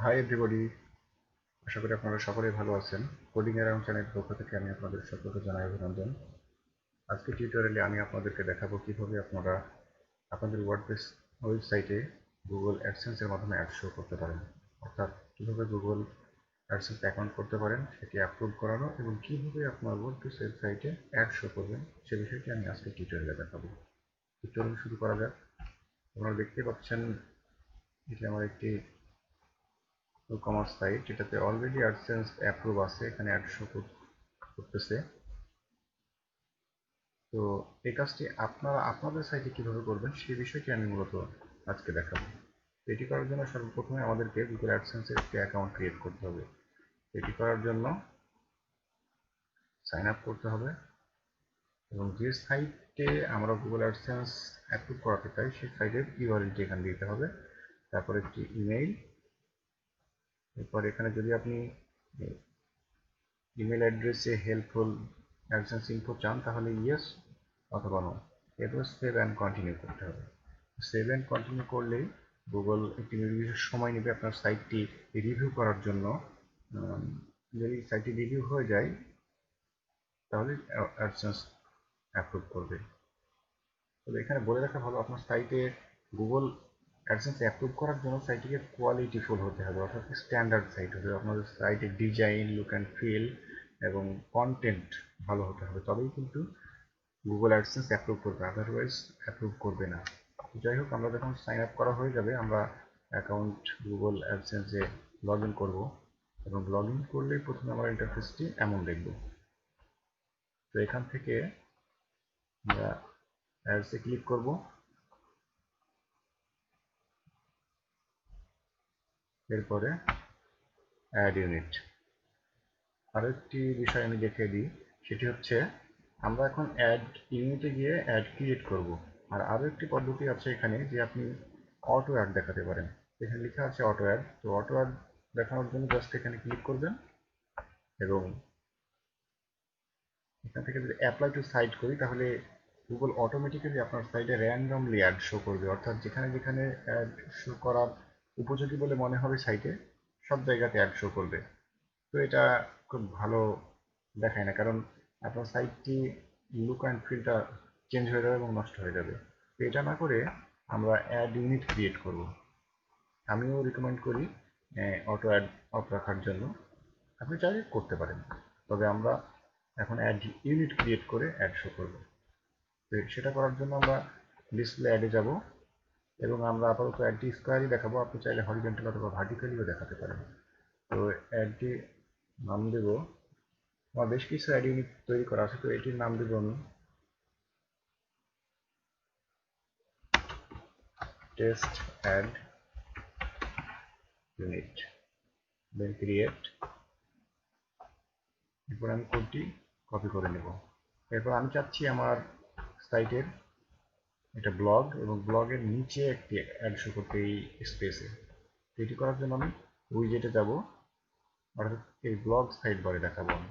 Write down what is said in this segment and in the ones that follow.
Hi everybody, আশা করি আপনারা সকলেই ভালো আছেন। কোডিং অ্যারাউন্ড চ্যানেলের পক্ষ থেকে আমি আপনাদের সকলকে জানাই অভিনন্দন। আজকে টিউটোরিয়ালে আমি আপনাদেরকে দেখাবো কিভাবে আপনারা আপনাদের ওয়ার্ডপ্রেস ওয়েবসাইটে গুগল অ্যাডসেন্সের মাধ্যমে অ্যাড শো করতে পারেন, অর্থাৎ কিভাবে গুগল অ্যাডসেন্স অ্যাকাউন্ট করতে পারেন সেটি অ্যাপ্রুভ করানো এবং কিভাবে আপনার ওয়ার্ডপ্রেস ওয়েবসাইটে অ্যাড শো করবেন সে বিষয়টি আমি আজকে টিউটোরিয়ালে দেখাবো। টিউটোরিয়াল শুরু করা যাক। আপনারা দেখতে পাচ্ছেন এটি আমার একটি কমার্স সাইট, যেটাতে অলরেডি অ্যাডসেন্স অ্যাপ্রুভ আছে, এখানে অ্যাড শো করতেছে। তো এই কাজটি আপনারা আপনাদের সাইটে কিভাবে করবেন সেই বিষয়টি আমি মূলত আজকে দেখাবো। এটি করার জন্য সর্বপ্রথমে আমাদেরকে গুগল অ্যাডসেন্সের একটি অ্যাকাউন্ট ক্রিয়েট করতে হবে। এটি করার জন্য সাইন আপ করতে হবে এবং যে সাইটে আমরা গুগল অ্যাডসেন্স অ্যাপ্রুভ করাতে চাই সেই সাইটের ইউআরএলটি এখানে দিতে হবে। তারপর একটি ইমেইল, এরপর এখানে যদি আপনি ইমেল অ্যাড্রেসে হেল্পফুল অ্যাডসেন্স ইনফো চান তাহলে ইয়েস অথবা নো। এরপর সেভ অ্যান্ড কন্টিনিউ করতে হবে। সেভ অ্যান্ড কন্টিনিউ করলেই গুগল একটি নির্দিষ্ট সময় নেবে আপনার সাইটটি রিভিউ করার জন্য। যদি সাইটটি রিভিউ হয়ে যায় তাহলে অ্যাডসেন্স অ্যাপ্রুভ করবে। তবে এখানে বলে রাখা ভালো, আপনার সাইটে গুগল অ্যাডসেন্স অ্যাপ্রুভ করার জন্য সাইটটিকে কোয়ালিটিফুল হতে হবে, অর্থাৎ স্ট্যান্ডার্ড সাইট হতে হবে। আপনাদের সাইটের ডিজাইন, লুক অ্যান্ড ফিল এবং কন্টেন্ট ভালো হতে হবে, তবেই কিন্তু গুগল অ্যাডসেন্স অ্যাপ্রুভ করবে, আদারওয়াইজ অ্যাপ্রুভ করবে না। যাই হোক, আমরা যখন সাইন আপ করা হয়ে যাবে আমরা অ্যাকাউন্ট গুগল অ্যাডসেন্সে লগ ইন করবো এবং লগ ইন করলেই প্রথমে আমরা ইন্টারফেসটি এমন দেখব। তো এখান থেকে আমরা অ্যাডসে ক্লিক করব। এরপরে অ্যাড ইউনিট। আরেকটি বিষয় আমি দেখিয়ে দিই, সেটি হচ্ছে আমরা এখন অ্যাড ইউনিটে গিয়ে অ্যাড ক্রিয়েট করব। আর আরও একটি পদ্ধতি আছে এখানে, যে আপনি অটো অ্যাড দেখাতে পারেন। এখানে লেখা আছে অটো অ্যাড। তো অটো অ্যাড দেখানোর জন্য জাস্ট এখানে ক্লিক করবেন এবং এখান থেকে যদি অ্যাপ্লাই টু সাইট করি তাহলে গুগল অটোমেটিক্যালি আপনার সাইটে র্যান্ডমলি অ্যাড শো করবে, অর্থাৎ যেখানে যেখানে অ্যাড শো করার উপযোগী বলে মনে হবে সাইটে সব জায়গাতে অ্যাড শো করবে। তো এটা খুব ভালো দেখায় না, কারণ আপনার সাইটটি লুক অ্যান্ড ফিলটা চেঞ্জ হয়ে যাবে এবং নষ্ট হয়ে যাবে। তো এটা না করে আমরা অ্যাড ইউনিট ক্রিয়েট করব। আমিও রিকমেন্ড করি অটো অ্যাড অফ রাখার জন্য, আপনি চাইলে করতে পারেন। তবে আমরা এখন অ্যাড ইউনিট ক্রিয়েট করে অ্যাড শো করব। তো সেটা করার জন্য আমরা ডিসপ্লে অ্যাডে যাব এবং আমরা আপাতত অ্যাডটি স্কোয়ারই দেখাবো, আপনি চাইলে হরিজন্টাল অথবা ভার্টিক্যালিও দেখাতে পারেন। তো অ্যাডটি নাম দেব, আমার বেশ কিছু অ্যাড ইউনিট তৈরি করা আছে, তো এটির নাম দেব আমি টেস্ট অ্যাড ইউনিট, দেন ক্রিয়েট। এরপর আমি কোডটি কপি করে নেব। এরপর আমি চাচ্ছি আমার সাইটের একটা ব্লগ এবং ব্লগের নিচে একটি অ্যাড শো করতে এই স্পেসে। এটি করার জন্য আমি উইজেটে যাব, অর্থাৎ এই ব্লগ সাইড বারে দেখাবো আমি।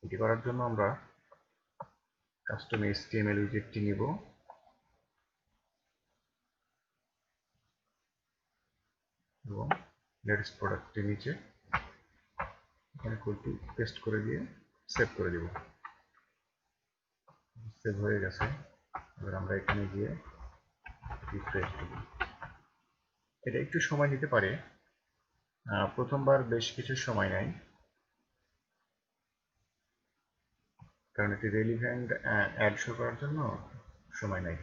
এটি করার জন্য আমরা কাস্টম HTML উইজেটটি নিব এবং লেটেস্ট প্রোডাক্টের নিচে এখানে কোডটি পেস্ট করে দিয়ে সেভ করে দেব। সেভ হয়ে গেছে। এবার আমরা এখানে গিয়ে রিফ্রেশ দেব। এটা একটু সময় নিতে পারে, প্রথমবার বেশ কিছু সময় নেয়, কারণ এটি রেলিভেন্ট অ্যাড শো করার জন্য সময় নেয়।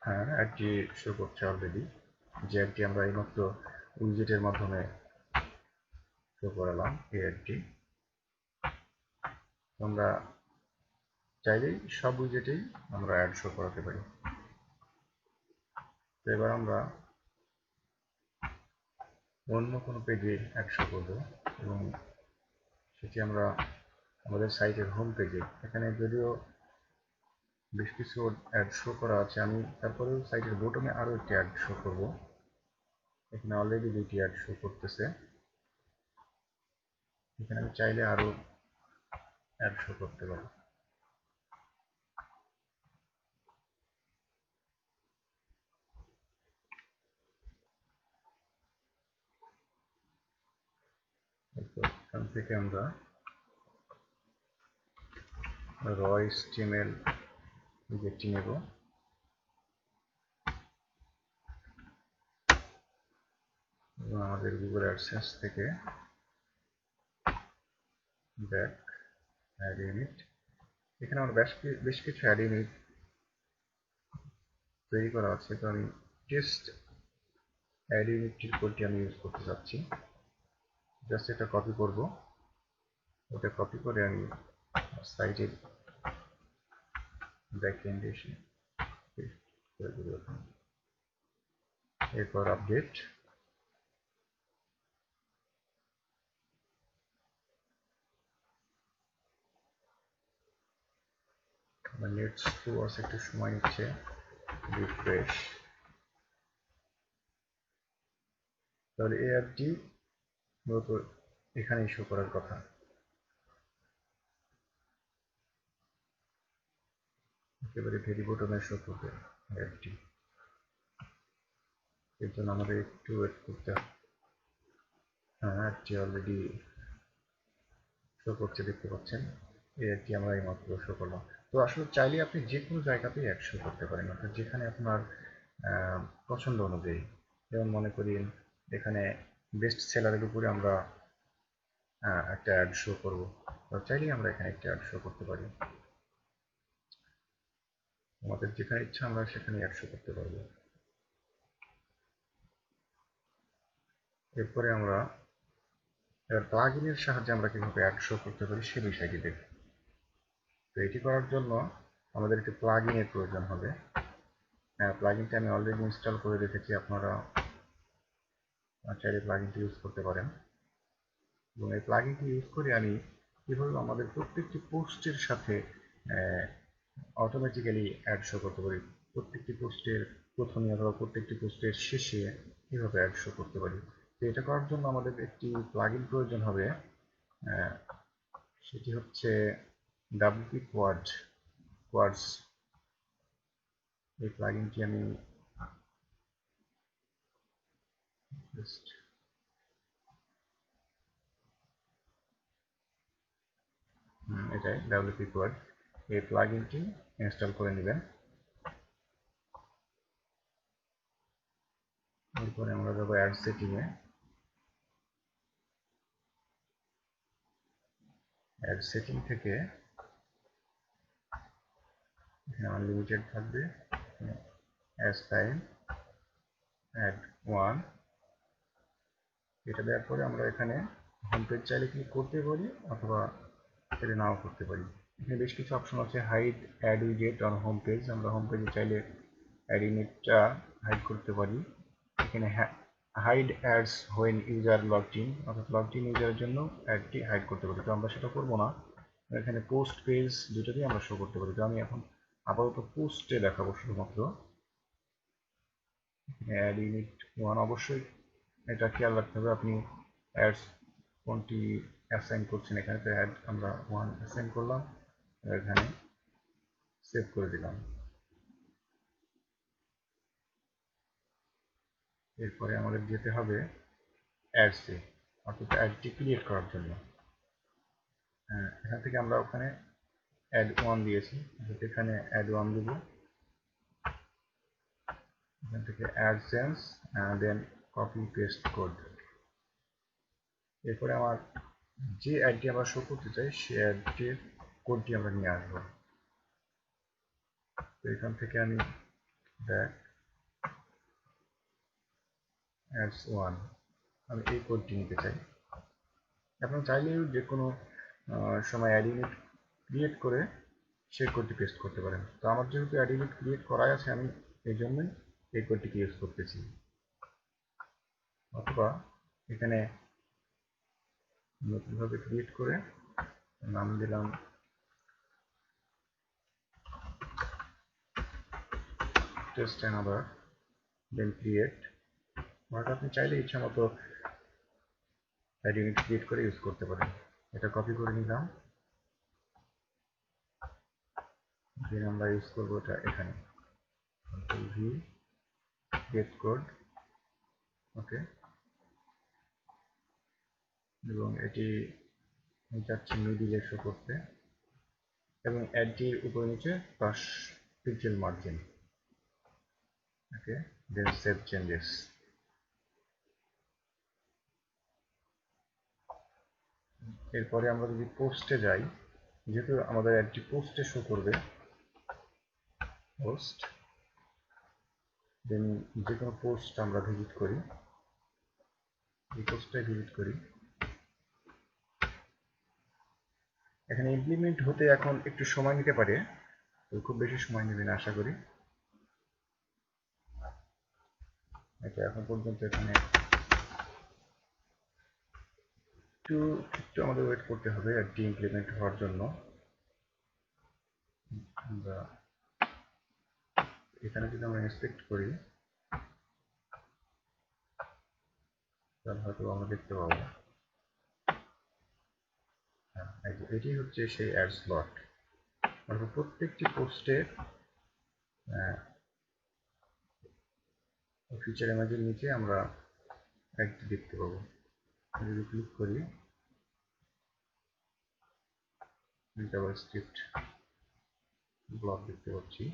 হ্যাঁ, অ্যাডটি শো করছে অলরেডি, যে অ্যাডটি আমরা এইমাত্র উইজেটের মাধ্যমে শো করালাম। এই অ্যাডটি আমরা চাইলেই সব উইজেটেই আমরা অ্যাড শো করাতে পারি। তো এবার আমরা অন্য কোনো পেজে অ্যাড শো করবো এবং সেটি আমরা আমাদের সাইটের হোম পেজে। এখানে যদিও বেশ কিছু অ্যাড শো করা আছে, আমি তারপরেও সাইটের বটমে আরও একটি অ্যাড শো করব। এখানে অলরেডি দুইটি অ্যাড শো করতেছে, এখানে আমি চাইলে আরও অ্যাড শো করতে পারি। থেকে আমরা র HTML যেটি নেব, এবং আমাদের গুগল অ্যাডসেন্স থেকে ব্যাক অ্যাড ইউনিট, এখানে আমার বেশ কিছু অ্যাড ইউনিট তৈরি করা আছে। তো আমি টেস্ট অ্যাড ইউনিটটির কোডটি আমি ইউজ করতে যাচ্ছি। জাস্ট এটা কপি করব, ওটা কপি করে আমি সাইটের ব্যাকএন্ডে এসে পেস্ট করে দেব। এরপর আপডেট, আমার নেট স্লো আছে, একটু সময় নিচ্ছে, রিফ্রেশ। তাহলে এই অ্যাপটি মূলত এখানেই শো করার কথা। একেবারে ভেরি বটমে শো করবে অ্যাপটি, এর জন্য আমাদের একটু ওয়েট করতে হবে। হ্যাঁ, অ্যাপটি অলরেডি শো করছে, দেখতে পাচ্ছেন। এই অ্যাপটি আমরা এইমাত্র শো করলাম। তো আসলে চাইলে আপনি যে কোনো জায়গাতেই অ্যাড শো করতে পারেন, অর্থাৎ যেখানে আপনার পছন্দ অনুযায়ী। যেমন মনে করি এখানে বেস্ট সেলারের উপরে আমরা একটা অ্যাড শো করবো, তো চাইলেই আমরা এখানে একটা অ্যাড শো করতে পারি। আমাদের যেখানে ইচ্ছা আমরা সেখানে অ্যাড শো করতে পারবো। এরপরে আমরা প্লাগইনের সাহায্যে আমরা কিভাবে অ্যাড শো করতে পারি সে বিষয়টি দেখব। তো এটি করার জন্য আমাদের একটি প্লাগইনের প্রয়োজন হবে। প্লাগইনটা আমি অলরেডি ইনস্টল করে রেখেছি, আপনারা চাইলে প্লাগইনটি ইউজ করতে পারেন। এবং এই প্লাগইনটি ইউজ করে আমি কীভাবে আমাদের প্রত্যেকটি পোস্টের সাথে অটোমেটিক্যালি অ্যাড শো করতে পারি, প্রত্যেকটি পোস্টের প্রথমে অথবা প্রত্যেকটি পোস্টের শেষে কীভাবে অ্যাড শো করতে পারি। তো এটা করার জন্য আমাদের একটি প্লাগইন প্রয়োজন হবে, সেটি হচ্ছে WP কোয়ার্ডস। এই প্লাগইনটি আমি এটাই WP কোয়ার্ড। এই প্লাগইনটি ইনস্টল করে নেবেন। এরপরে আমরা যাবো অ্যাড সেটিংয়ে। অ্যাড সেটিং থেকে এখানে আনলিমিটেড থাকবে, অ্যাড টাইম, অ্যাড 1। এটা দেওয়ার পরে আমরা এখানে হোম পেজ চাইলে ক্লিক করতে পারি অথবা চাইলে নাও করতে পারি। এখানে বেশ কিছু অপশন আছে, হাইড অ্যাড উইজেট অন হোম পেজ। আমরা হোম পেজে চাইলে অ্যাড ইউনিটটা হাইড করতে পারি। এখানে hide ads when user logged in, অর্থাৎ লগড ইন ইউজারের জন্য অ্যাডটি হাইড করতে পারি। তো আমরা সেটা করবো না, এখানে পোস্ট পেজ দুটোতেই আমরা শো করতে পারি। তো আমি এখন আপাতত পোস্টে দেখাবো শুধুমাত্র। অ্যাড ইউনিট 1 অবশ্যই এটা খেয়াল রাখতে হবে আপনি অ্যাডস কোনটি অ্যাসাইন করছেন। এখানে তো অ্যাড আমরা 1 অ্যাসাইন করলাম, এখানে সেভ করে দিলাম। এরপরে আমাদের যেতে হবে অ্যাডসে, অর্থাৎ অ্যাডটি ক্রিয়েট করার জন্য। এখান থেকে আমরা ওখানে অ্যাড 1 দিয়েছি, এখানে অ্যাড 1 দিব। এখান থেকে AdSense দেন কপি পেস্ট কোড। এরপরে আমার যে অ্যাডটি আমরা শো করতে চাই সেই অ্যাডটির কোডটি আমরা নিয়ে আসবো। তো এখান থেকে আমি ব্যাক অ্যাডস 1, আমি এই কোডটি নিতে চাই। আপনারা চাইলেও যে কোনো সময় অ্যাড ইউনিট ক্রিয়েট করে সেই কোডটি পেস্ট করতে পারেন। তো আমার যেহেতু অ্যাড ইউনিট ক্রিয়েট করাই আছে, আমি এই জন্যই এই কোডটিকে ইউজ করতেছি। অথবা এখানে নতুনভাবে ক্রিয়েট করে নাম দিলাম টেস্ট অ্যানাদার, দেন ক্রিয়েট। অর্থাৎ আপনি চাইলে ইচ্ছা মতো অ্যাড ইউনিট ক্রিয়েট করে ইউজ করতে পারেন। এটা কপি করে নিলাম, দেন আমরা ইউজ করবো এটা এখানে, কন্ট্রোল ভি, গেট কোড, ওকে। এবং এটি আমি চাচ্ছি মিডিলে শো করতে এবং অ্যাডটির উপর নিচে 10 পিক্সেল মার্জিন। ওকে, দেন সেভ চেঞ্জেস। এরপরে আমরা যদি পোস্টে যাই, যেহেতু আমাদের অ্যাডটি পোস্টে শো করবে, পোস্ট, দেন যে কোনো পোস্ট আমরা ভিজিট করি, এই পোস্টটা ভিজিট করি। এখানে ইমপ্লিমেন্ট হতে এখন একটু সময় নিতে পারে, খুব বেশি সময় নেবে না আশা করি। এটা এখন পর্যন্ত এখানে একটু আমাদের ওয়েট করতে হবে অ্যাডটি ইমপ্লিমেন্ট হওয়ার জন্য। আমরা এখানে যদি আমরা ইন্সপেক্ট করি তাহলে হয়তো আমরা দেখতে পাবো, এটি হচ্ছে সেই অ্যাড স্লট। অর্থাৎ প্রত্যেকটি পোস্টের ফিচার ইমেজের নিচে আমরা অ্যাডটি দেখতে পাবো। যদি ক্লিক করি, ডাবল স্ক্রিপ্ট ব্লক দেখতে পাচ্ছি।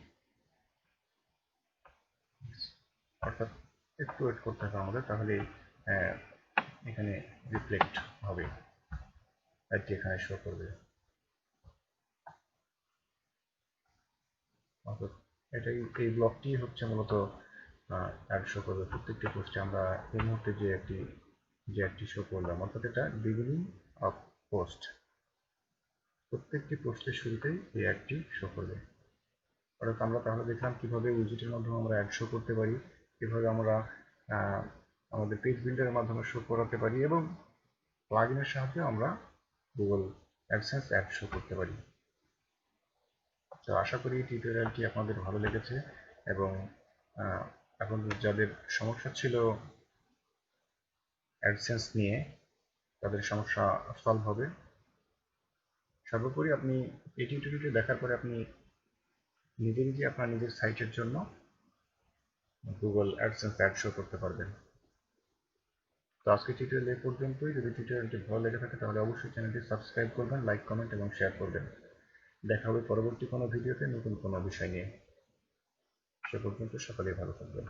অর্থাৎ একটু ওয়েট করতে হবে আমাদের, তাহলে এখানে রিফ্লেক্ট হবে, অ্যাডটি এখানে শো করবে। অর্থাৎ এটাই, এই ব্লকটি হচ্ছে মূলত অ্যাড শো করবে প্রত্যেকটি পোস্টে। আমরা এই মুহূর্তে যে অ্যাডটি শো করলাম, অর্থাৎ এটা বিগিনিং অফ পোস্ট, প্রত্যেকটি পোস্টের শুরুতেই এই অ্যাডটি শো করবে। অর্থাৎ আমরা তাহলে দেখলাম কিভাবে উইজেটের মাধ্যমে আমরা অ্যাড শো করতে পারি, কিভাবে আমরা আমাদের পেজ বিল্ডারের মাধ্যমে শো করাতে পারি, এবং প্লাগইনের সাহায্যে আমরা গুগল অ্যাডসেন্স অ্যাড শো করতে পারি। তো আশা করি টিউটোরিয়ালটি আপনাদের ভালো লেগেছে, এবং এখন যাদের সমস্যা ছিল অ্যাডসেন্স নিয়ে, তাদের সমস্যা সলভ হবে। সর্বোপরি আপনি এই টিউটোরিয়ালটি দেখার পরে আপনি নিজে আপনার নিজের সাইটের জন্য গুগল অ্যাডসেন্স অ্যাড শো করতে পারবেন। তো আজকে টিউটোরিয়াল এই পর্যন্তই। যদি টিউটোরিয়ালটি ভালো লেগে থাকে তাহলে অবশ্যই চ্যানেলটি সাবস্ক্রাইব করবেন, লাইক, কমেন্ট এবং শেয়ার করবেন। দেখা হবে পরবর্তী কোনো ভিডিওতে নতুন কোনো বিষয় নিয়ে। সে পর্যন্ত সকলেই ভালো থাকবেন।